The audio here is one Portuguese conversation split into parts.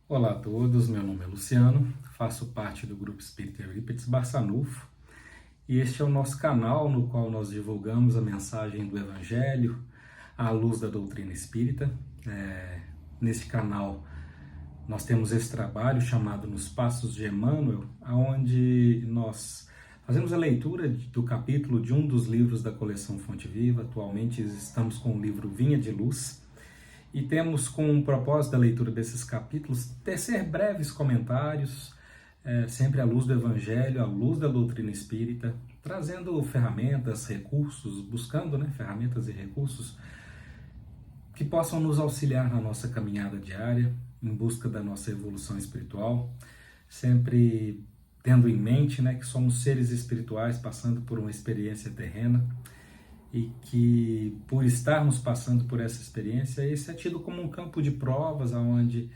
Olá a todos, meu nome é Luciano, faço parte do Grupo Espírita Eurípides Barçanufo e este é o nosso canal no qual nós divulgamos a mensagem do Evangelho à luz da doutrina espírita. Neste canal nós temos esse trabalho chamado Nos Passos de Emmanuel, onde nós fazemos a leitura do capítulo de um dos livros da coleção Fonte Viva. Atualmente estamos com o livro Vinha de Luz, e temos como propósito da leitura desses capítulos tecer breves comentários, sempre à luz do Evangelho, à luz da doutrina espírita, trazendo ferramentas, recursos, buscando ferramentas e recursos que possam nos auxiliar na nossa caminhada diária, em busca da nossa evolução espiritual, sempre tendo em mente que somos seres espirituais passando por uma experiência terrena, e que, por estarmos passando por essa experiência, esse é tido como um campo de provas, onde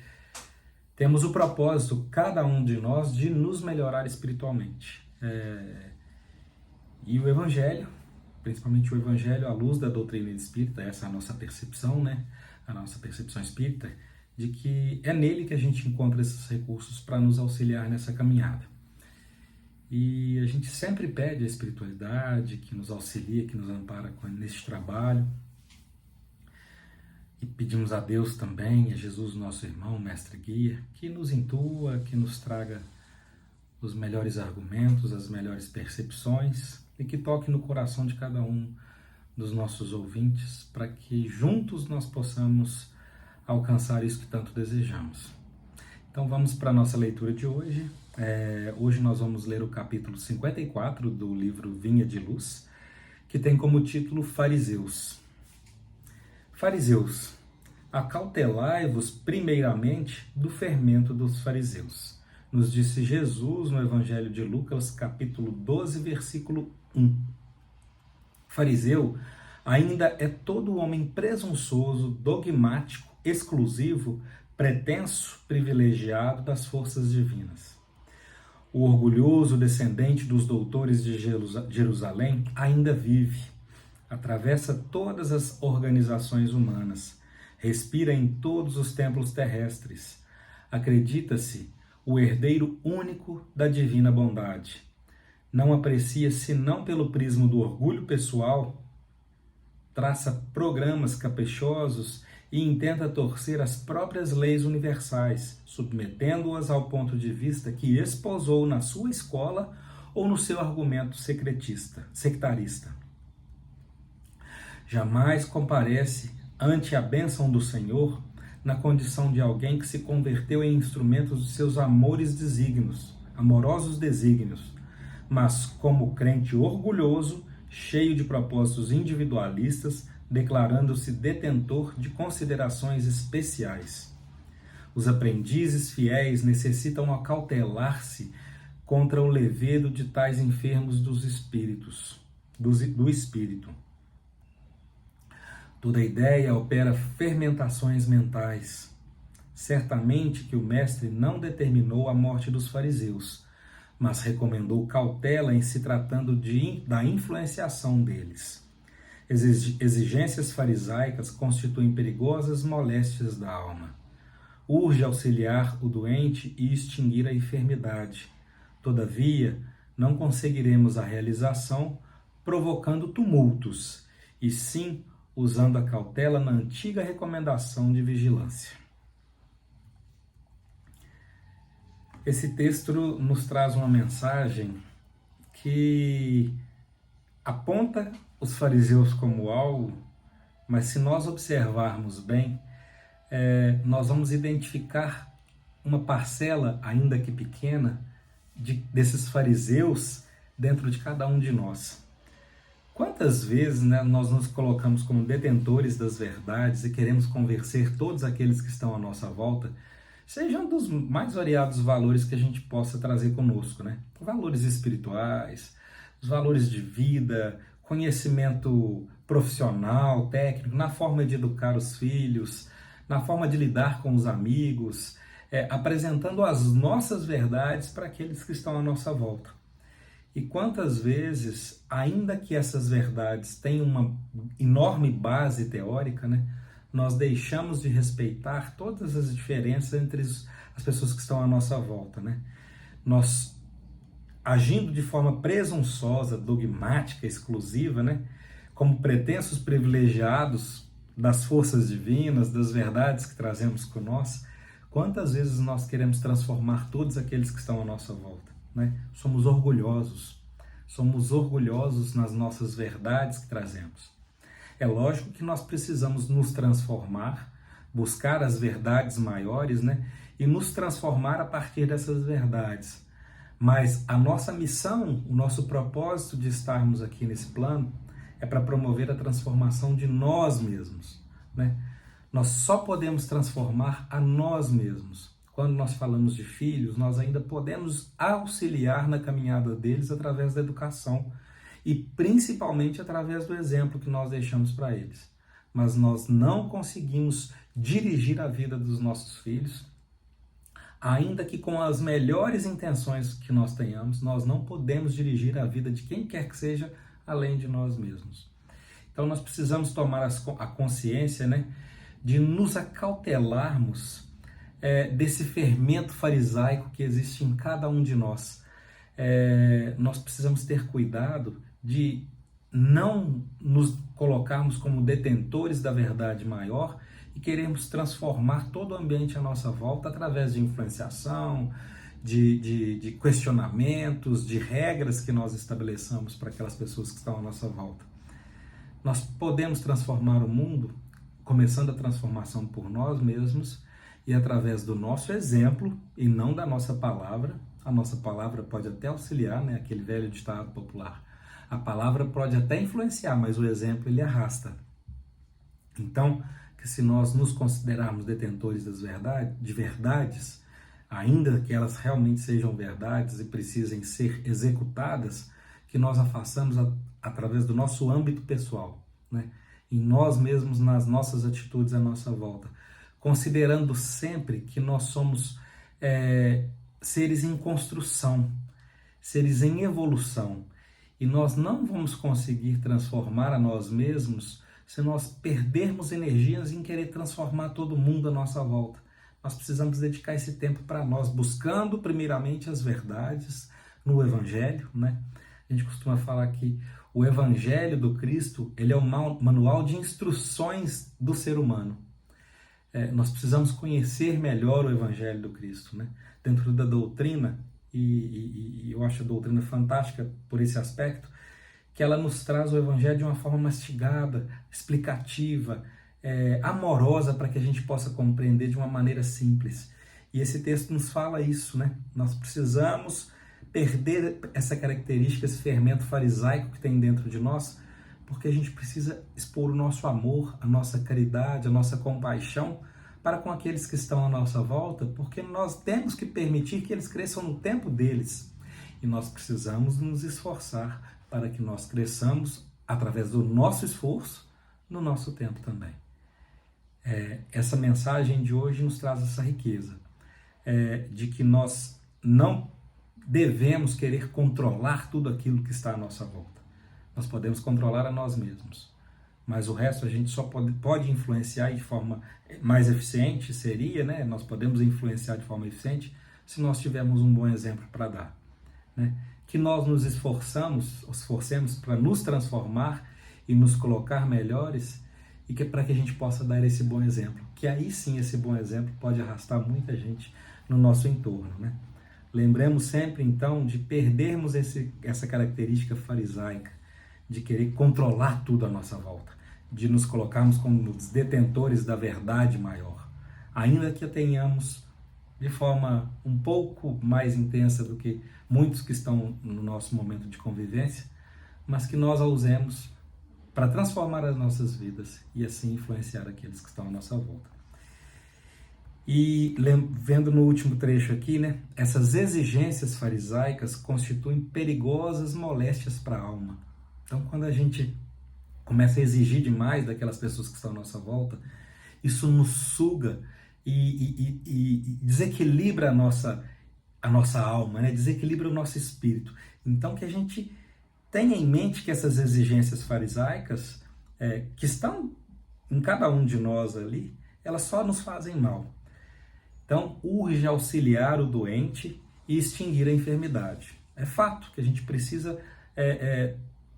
temos o propósito, cada um de nós, de nos melhorar espiritualmente. E o Evangelho, principalmente o Evangelho à luz da doutrina espírita, essa é a nossa percepção, a nossa percepção espírita, de que é nele que a gente encontra esses recursos para nos auxiliar nessa caminhada. E a gente sempre pede a espiritualidade que nos auxilia, que nos ampara neste trabalho. E pedimos a Deus também, a Jesus, nosso irmão, mestre guia, que nos intua, que nos traga os melhores argumentos, as melhores percepções e que toque no coração de cada um dos nossos ouvintes, para que juntos nós possamos alcançar isso que tanto desejamos. Então vamos para a nossa leitura de hoje. Hoje nós vamos ler o capítulo 54 do livro Vinha de Luz, que tem como título Fariseus. Fariseus, acautelai-vos primeiramente do fermento dos fariseus, nos disse Jesus no Evangelho de Lucas, capítulo 12, versículo 1. Fariseu ainda é todo homem presunçoso, dogmático, exclusivo, pretenso, privilegiado das forças divinas. O orgulhoso descendente dos doutores de Jerusalém ainda vive, atravessa todas as organizações humanas, respira em todos os templos terrestres, acredita-se o herdeiro único da divina bondade. Não aprecia senão pelo prisma do orgulho pessoal, traça programas caprichosos e intenta torcer as próprias leis universais, submetendo-as ao ponto de vista que esposou na sua escola ou no seu argumento sectarista. Jamais comparece ante a bênção do Senhor na condição de alguém que se converteu em instrumento de seus amorosos desígnios, mas como crente orgulhoso, cheio de propósitos individualistas, declarando-se detentor de considerações especiais. Os aprendizes fiéis necessitam acautelar-se contra o levedo de tais enfermos do espírito. Toda ideia opera fermentações mentais. Certamente que o mestre não determinou a morte dos fariseus, mas recomendou cautela em se tratando da influenciação deles. Exigências farisaicas constituem perigosas moléstias da alma. Urge auxiliar o doente e extinguir a enfermidade. Todavia, não conseguiremos a realização provocando tumultos, e sim usando a cautela na antiga recomendação de vigilância. Esse texto nos traz uma mensagem que aponta os fariseus como algo, mas se nós observarmos bem, nós vamos identificar uma parcela, ainda que pequena, desses fariseus dentro de cada um de nós. Quantas vezes nós nos colocamos como detentores das verdades e queremos convencer todos aqueles que estão à nossa volta, sejam dos mais variados valores que a gente possa trazer conosco, Valores espirituais, os valores de vida, conhecimento profissional, técnico, na forma de educar os filhos, na forma de lidar com os amigos, apresentando as nossas verdades para aqueles que estão à nossa volta. E quantas vezes, ainda que essas verdades tenham uma enorme base teórica, nós deixamos de respeitar todas as diferenças entre as pessoas que estão à nossa volta, né? Nós agindo de forma presunçosa, dogmática, exclusiva, né? Como pretensos privilegiados das forças divinas, das verdades que trazemos com nós, quantas vezes nós queremos transformar todos aqueles que estão à nossa volta, né? Somos orgulhosos nas nossas verdades que trazemos. É lógico que nós precisamos nos transformar, buscar as verdades maiores, né? E nos transformar a partir dessas verdades. Mas a nossa missão, o nosso propósito de estarmos aqui nesse plano é para promover a transformação de nós mesmos, né? Nós só podemos transformar a nós mesmos. Quando nós falamos de filhos, nós ainda podemos auxiliar na caminhada deles através da educação e principalmente através do exemplo que nós deixamos para eles. Mas nós não conseguimos dirigir a vida dos nossos filhos, ainda que com as melhores intenções que nós tenhamos, nós não podemos dirigir a vida de quem quer que seja além de nós mesmos. Então nós precisamos tomar a consciência, né, de nos acautelarmos desse fermento farisaico que existe em cada um de nós. Nós precisamos ter cuidado de não nos colocarmos como detentores da verdade maior e queremos transformar todo o ambiente à nossa volta através de influenciação, de questionamentos, de regras que nós estabeleçamos para aquelas pessoas que estão à nossa volta. Nós podemos transformar o mundo começando a transformação por nós mesmos e através do nosso exemplo e não da nossa palavra. A nossa palavra pode até auxiliar, né? Aquele velho ditado popular. A palavra pode até influenciar, mas o exemplo ele arrasta. Então, que se nós nos considerarmos detentores de verdades, ainda que elas realmente sejam verdades e precisem ser executadas, que nós a façamos através do nosso âmbito pessoal, né? Em nós mesmos, nas nossas atitudes à nossa volta, considerando sempre que nós somos seres em construção, seres em evolução, e nós não vamos conseguir transformar a nós mesmos se nós perdermos energias em querer transformar todo mundo à nossa volta. Nós precisamos dedicar esse tempo para nós, buscando primeiramente as verdades no Evangelho, né? A gente costuma falar que o Evangelho do Cristo, ele é um manual de instruções do ser humano. Nós precisamos conhecer melhor o Evangelho do Cristo, né? Dentro da doutrina, e eu acho a doutrina fantástica por esse aspecto, que ela nos traz o Evangelho de uma forma mastigada, explicativa, amorosa, para que a gente possa compreender de uma maneira simples. E esse texto nos fala isso, né? Nós precisamos perder essa característica, esse fermento farisaico que tem dentro de nós, porque a gente precisa expor o nosso amor, a nossa caridade, a nossa compaixão para com aqueles que estão à nossa volta, porque nós temos que permitir que eles cresçam no tempo deles. E nós precisamos nos esforçar para que nós cresçamos através do nosso esforço no nosso tempo também. Essa mensagem de hoje nos traz essa riqueza, de que nós não devemos querer controlar tudo aquilo que está à nossa volta. Nós podemos controlar a nós mesmos, mas o resto a gente só pode influenciar de forma mais eficiente, seria, né? Nós podemos influenciar de forma eficiente se nós tivermos um bom exemplo para dar, né? Que nós nos esforcemos para nos transformar e nos colocar melhores, e que para que a gente possa dar esse bom exemplo, que aí sim esse bom exemplo pode arrastar muita gente no nosso entorno, né? Lembremos sempre então de perdermos essa característica farisaica, de querer controlar tudo à nossa volta, de nos colocarmos como os detentores da verdade maior, ainda que a tenhamos de forma um pouco mais intensa do que muitos que estão no nosso momento de convivência, mas que nós a usemos para transformar as nossas vidas e assim influenciar aqueles que estão à nossa volta. E vendo no último trecho aqui, né, essas exigências farisaicas constituem perigosas moléstias para a alma. Então, quando a gente começa a exigir demais daquelas pessoas que estão à nossa volta, isso nos suga e desequilibra a nossa alma, né? Desequilibra o nosso espírito. Então, que a gente tenha em mente que essas exigências farisaicas, que estão em cada um de nós ali, elas só nos fazem mal. Então, urge auxiliar o doente e extinguir a enfermidade. É fato que a gente precisa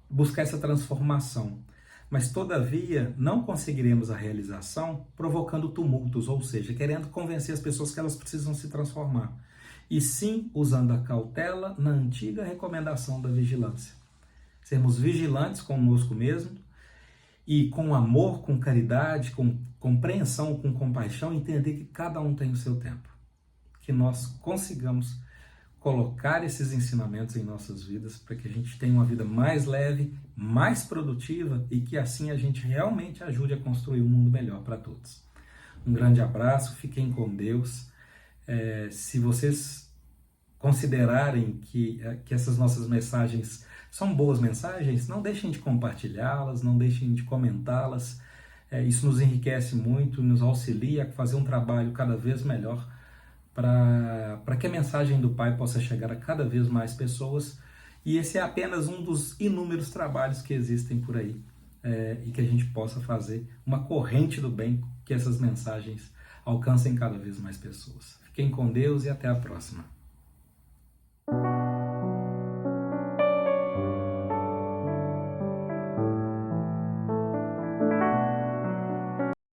buscar essa transformação, mas todavia não conseguiremos a realização provocando tumultos, ou seja, querendo convencer as pessoas que elas precisam se transformar, e sim usando a cautela na antiga recomendação da vigilância. Sermos vigilantes conosco mesmo e com amor, com caridade, com compreensão, com compaixão, entender que cada um tem o seu tempo. Que nós consigamos colocar esses ensinamentos em nossas vidas para que a gente tenha uma vida mais leve, mais produtiva e que assim a gente realmente ajude a construir um mundo melhor para todos. Um grande abraço, fiquem com Deus. Se vocês considerarem que essas nossas mensagens são boas mensagens, não deixem de compartilhá-las, não deixem de comentá-las. Isso nos enriquece muito, nos auxilia a fazer um trabalho cada vez melhor para que a mensagem do Pai possa chegar a cada vez mais pessoas. E esse é apenas um dos inúmeros trabalhos que existem por aí, e que a gente possa fazer uma corrente do bem, que essas mensagens alcancem cada vez mais pessoas. Fiquem com Deus e até a próxima.